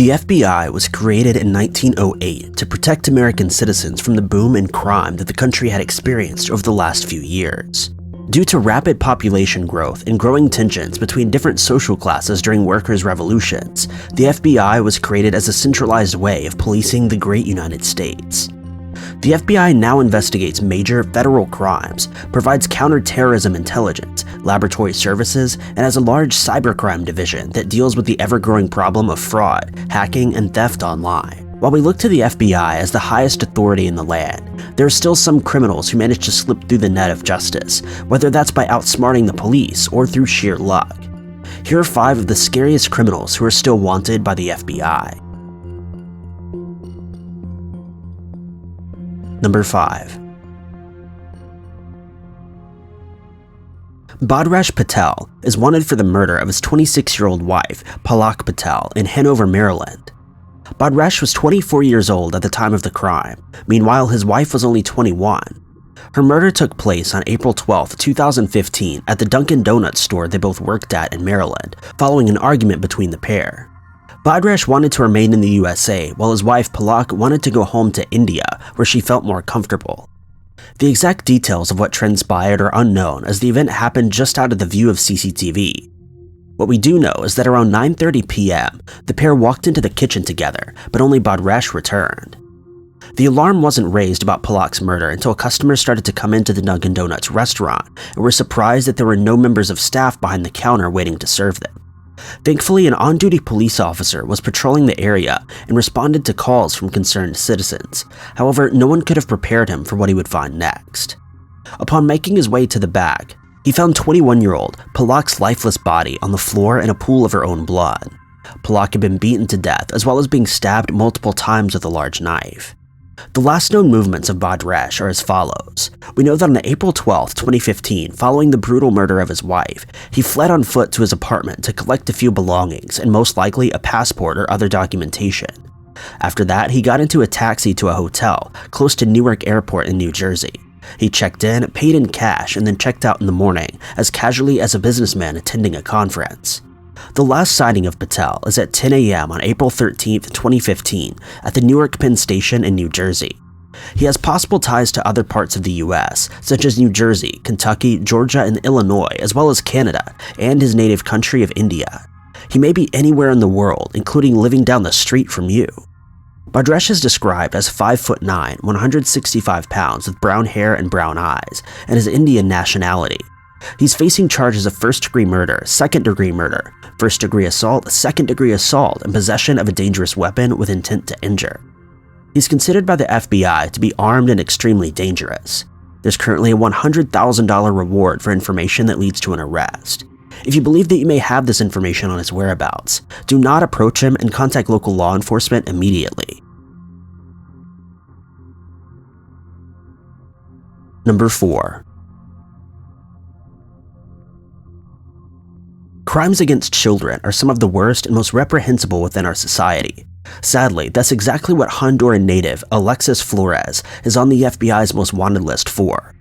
The FBI was created in 1908 to protect American citizens from the boom in crime that the country had experienced over the last few years. Due to rapid population growth and growing tensions between different social classes during workers' revolutions, the FBI was created as a centralized way of policing the great United States. The FBI now investigates major federal crimes, provides counterterrorism intelligence, laboratory services, and has a large cybercrime division that deals with the ever-growing problem of fraud, hacking, and theft online. While we look to the FBI as the highest authority in the land, there are still some criminals who manage to slip through the net of justice, whether that's by outsmarting the police or through sheer luck. Here are 5 of the scariest criminals who are still wanted by the FBI. Number 5. Bhadra Patel is wanted for the murder of his 26-year-old wife, Palak Patel, in Hanover, Maryland. Bhadra was 24 years old at the time of the crime. Meanwhile, his wife was only 21. Her murder took place on April 12, 2015 at the Dunkin' Donuts store they both worked at in Maryland, following an argument between the pair. Bhadra wanted to remain in the USA, while his wife Palak wanted to go home to India, where she felt more comfortable. The exact details of what transpired are unknown, as the event happened just out of the view of CCTV. What we do know is that around 9:30 p.m., the pair walked into the kitchen together, but only Bhadra returned. The alarm wasn't raised about Palak's murder until customers started to come into the Dunkin' Donuts restaurant and were surprised that there were no members of staff behind the counter waiting to serve them. Thankfully, an on-duty police officer was patrolling the area and responded to calls from concerned citizens. However, no one could have prepared him for what he would find next. Upon making his way to the back, he found 21-year-old Palak's lifeless body on the floor in a pool of her own blood. Palak had been beaten to death, as well as being stabbed multiple times with a large knife. The last known movements of Bhadra are as follows. We know that on April 12, 2015, following the brutal murder of his wife, he fled on foot to his apartment to collect a few belongings and most likely a passport or other documentation. After that, he got into a taxi to a hotel close to Newark Airport in New Jersey. He checked in, paid in cash, and then checked out in the morning, as casually as a businessman attending a conference. The last sighting of Patel is at 10 a.m. on April 13, 2015, at the Newark Penn Station in New Jersey. He has possible ties to other parts of the US, such as New Jersey, Kentucky, Georgia, and Illinois, as well as Canada, and his native country of India. He may be anywhere in the world, including living down the street from you. Bhadra is described as 5'9", 165 pounds with brown hair and brown eyes, and is Indian nationality. He's facing charges of first-degree murder, second-degree murder, first-degree assault, second-degree assault, and possession of a dangerous weapon with intent to injure. He's considered by the FBI to be armed and extremely dangerous. There's currently a $100,000 reward for information that leads to an arrest. If you believe that you may have this information on his whereabouts, do not approach him and contact local law enforcement immediately. Number 4. Crimes against children are some of the worst and most reprehensible within our society. Sadly, that's exactly what Honduran native Alexis Flores is on the FBI's most wanted list for.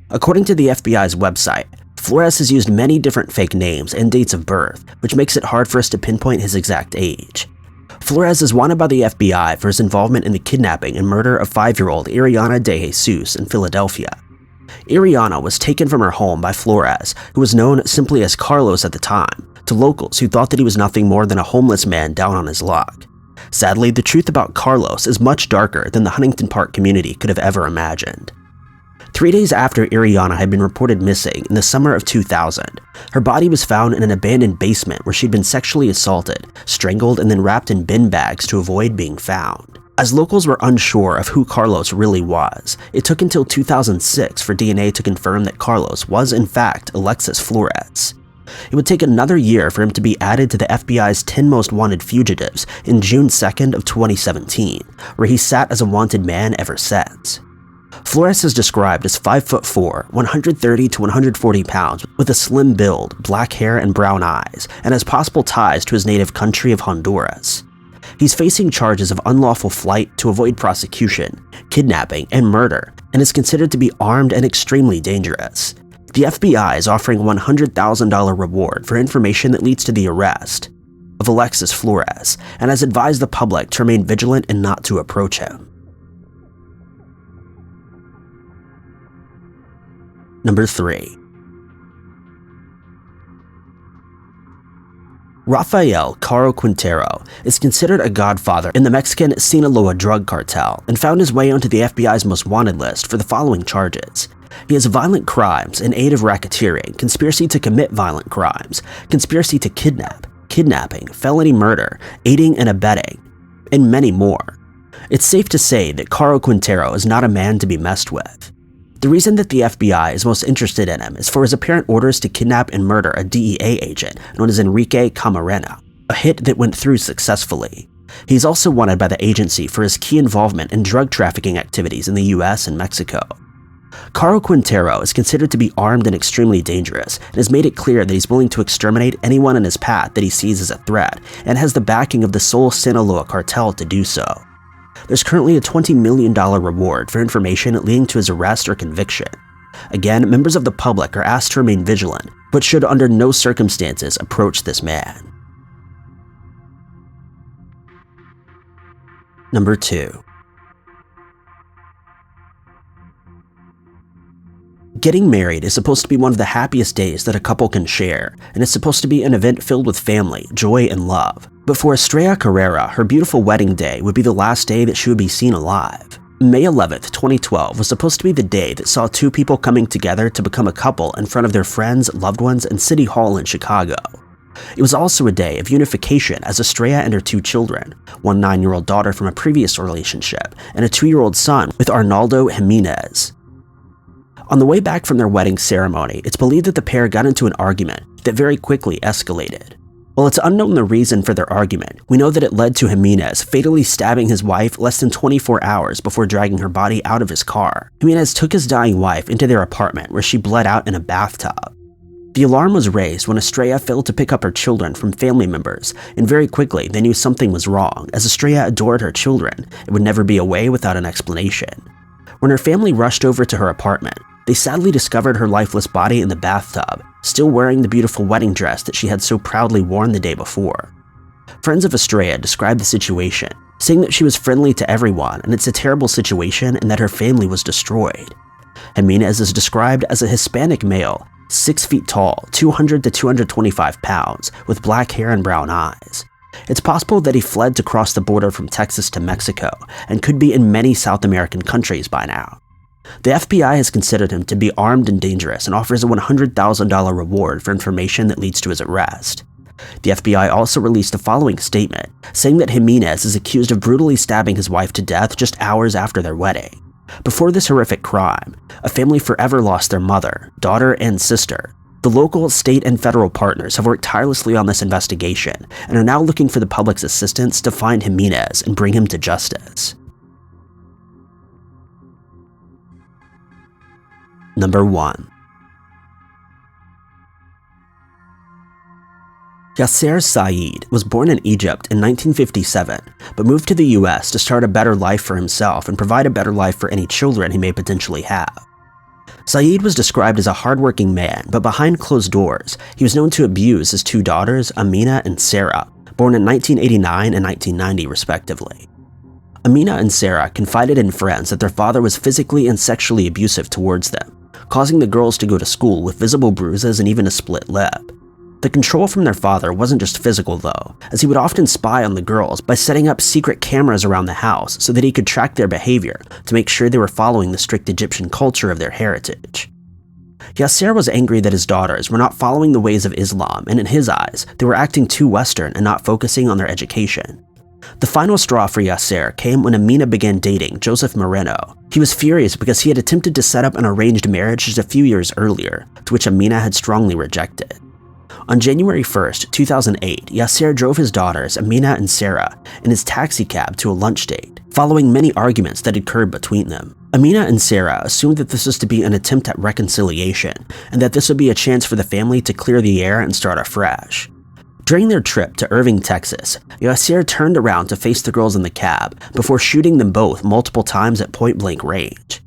According to the FBI's website, Flores has used many different fake names and dates of birth, which makes it hard for us to pinpoint his exact age. Flores is wanted by the FBI for his involvement in the kidnapping and murder of 5-year-old Ariana De Jesus in Philadelphia. Ariana was taken from her home by Flores, who was known simply as Carlos at the time, to locals who thought that he was nothing more than a homeless man down on his luck. Sadly, the truth about Carlos is much darker than the Huntington Park community could have ever imagined. 3 days after Ariana had been reported missing in the summer of 2000, her body was found in an abandoned basement where she'd been sexually assaulted, strangled, and then wrapped in bin bags to avoid being found. As locals were unsure of who Carlos really was, it took until 2006 for DNA to confirm that Carlos was in fact Alexis Flores. It would take another year for him to be added to the FBI's 10 most wanted fugitives in June 2nd of 2017, where he sat as a wanted man ever since. Flores is described as 5'4", 130 to 140 pounds, with a slim build, black hair, and brown eyes, and has possible ties to his native country of Honduras. He's facing charges of unlawful flight to avoid prosecution, kidnapping, and murder, and is considered to be armed and extremely dangerous. The FBI is offering a $100,000 reward for information that leads to the arrest. of Alexis Flores, and has advised the public to remain vigilant and not to approach him. Number 3. Rafael "Caro" Quintero is considered a godfather in the Mexican Sinaloa drug cartel and found his way onto the FBI's most wanted list for the following charges. He has violent crimes in aid of racketeering, conspiracy to commit violent crimes, conspiracy to kidnap, kidnapping, felony murder, aiding and abetting, and many more. It's safe to say that Caro Quintero is not a man to be messed with. The reason that the FBI is most interested in him is for his apparent orders to kidnap and murder a DEA agent known as Enrique Camarena, a hit that went through successfully. He's also wanted by the agency for his key involvement in drug trafficking activities in the US and Mexico. Caro Quintero is considered to be armed and extremely dangerous, and has made it clear that he's willing to exterminate anyone in his path that he sees as a threat, and has the backing of the sole Sinaloa cartel to do so. There's currently a $20 million reward for information leading to his arrest or conviction. Again, members of the public are asked to remain vigilant, but should under no circumstances approach this man. Number 2. Getting married is supposed to be one of the happiest days that a couple can share, and it's supposed to be an event filled with family, joy, and love. But for Estrella Carrera, her beautiful wedding day would be the last day that she would be seen alive. May 11th, 2012 was supposed to be the day that saw two people coming together to become a couple in front of their friends, loved ones, and City Hall in Chicago. It was also a day of unification as Estrella and her two children, one 9-year-old daughter from a previous relationship, and a 2-year-old son with Arnaldo Jimenez. On the way back from their wedding ceremony, it's believed that the pair got into an argument that very quickly escalated. While it's unknown the reason for their argument, we know that it led to Jimenez fatally stabbing his wife less than 24 hours before dragging her body out of his car. Jimenez took his dying wife into their apartment where she bled out in a bathtub. The alarm was raised when Estrella failed to pick up her children from family members, and very quickly they knew something was wrong, as Estrella adored her children and would never be away without an explanation. When her family rushed over to her apartment, they sadly discovered her lifeless body in the bathtub, still wearing the beautiful wedding dress that she had so proudly worn the day before. Friends of Estrella described the situation, saying that she was friendly to everyone and it's a terrible situation and that her family was destroyed. Jimenez is described as a Hispanic male, 6 feet tall, 200 to 225 pounds, with black hair and brown eyes. It's possible that he fled to cross the border from Texas to Mexico and could be in many South American countries by now. The FBI has considered him to be armed and dangerous and offers a $100,000 reward for information that leads to his arrest. The FBI also released the following statement, saying that Jimenez is accused of brutally stabbing his wife to death just hours after their wedding. Before this horrific crime, a family forever lost their mother, daughter, and sister. The local, state, and federal partners have worked tirelessly on this investigation and are now looking for the public's assistance to find Jimenez and bring him to justice. Number 1. Yasser Said was born in Egypt in 1957, but moved to the US to start a better life for himself and provide a better life for any children he may potentially have. Said was described as a hardworking man, but behind closed doors, he was known to abuse his 2 daughters, Amina and Sarah, born in 1989 and 1990 respectively. Amina and Sarah confided in friends that their father was physically and sexually abusive towards them, causing the girls to go to school with visible bruises and even a split lip. The control from their father wasn't just physical though, as he would often spy on the girls by setting up secret cameras around the house so that he could track their behavior to make sure they were following the strict Egyptian culture of their heritage. Yasser was angry that his daughters were not following the ways of Islam, and in his eyes, they were acting too Western and not focusing on their education. The final straw for Yasser came when Amina began dating Joseph Moreno. He was furious because he had attempted to set up an arranged marriage just a few years earlier, to which Amina had strongly rejected. On January 1st, 2008, Yasser drove his daughters, Amina and Sarah, in his taxi cab to a lunch date, following many arguments that occurred between them. Amina and Sarah assumed that this was to be an attempt at reconciliation, and that this would be a chance for the family to clear the air and start afresh. During their trip to Irving, Texas, Yasser turned around to face the girls in the cab before shooting them both multiple times at point-blank range.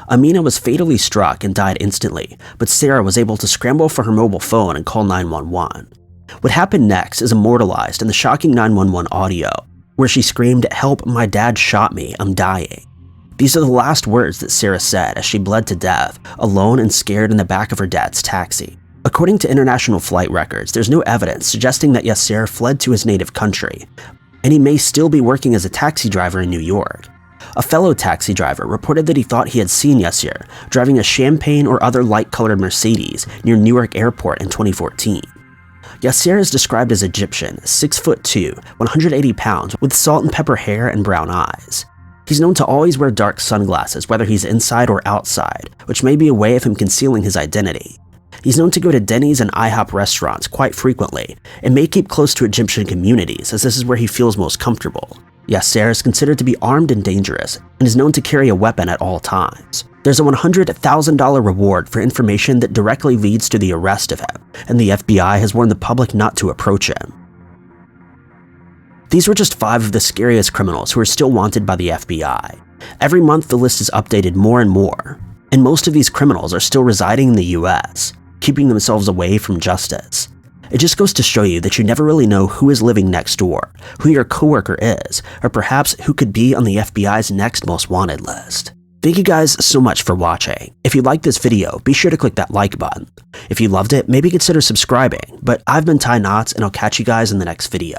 Amina was fatally struck and died instantly, but Sarah was able to scramble for her mobile phone and call 911. What happened next is immortalized in the shocking 911 audio, where she screamed, "Help, my dad shot me, I'm dying." These are the last words that Sarah said as she bled to death, alone and scared in the back of her dad's taxi. According to international flight records, there's no evidence suggesting that Yasser fled to his native country, and he may still be working as a taxi driver in New York. A fellow taxi driver reported that he thought he had seen Yasser driving a champagne or other light-colored Mercedes near Newark Airport in 2014. Yasser is described as Egyptian, 6'2", 180 pounds, with salt and pepper hair and brown eyes. He's known to always wear dark sunglasses, whether he's inside or outside, which may be a way of him concealing his identity. He's known to go to Denny's and IHOP restaurants quite frequently, and may keep close to Egyptian communities as this is where he feels most comfortable. Yasser is considered to be armed and dangerous, and is known to carry a weapon at all times. There's a $100,000 reward for information that directly leads to the arrest of him, and the FBI has warned the public not to approach him. These were just 5 of the scariest criminals who are still wanted by the FBI. Every month the list is updated more and more, and most of these criminals are still residing in the US, keeping themselves away from justice. It just goes to show you that you never really know who is living next door, who your coworker is, or perhaps who could be on the FBI's next most wanted list. Thank you guys so much for watching. If you liked this video, be sure to click that like button. If you loved it, maybe consider subscribing, but I've been Ty Knotts and I'll catch you guys in the next video.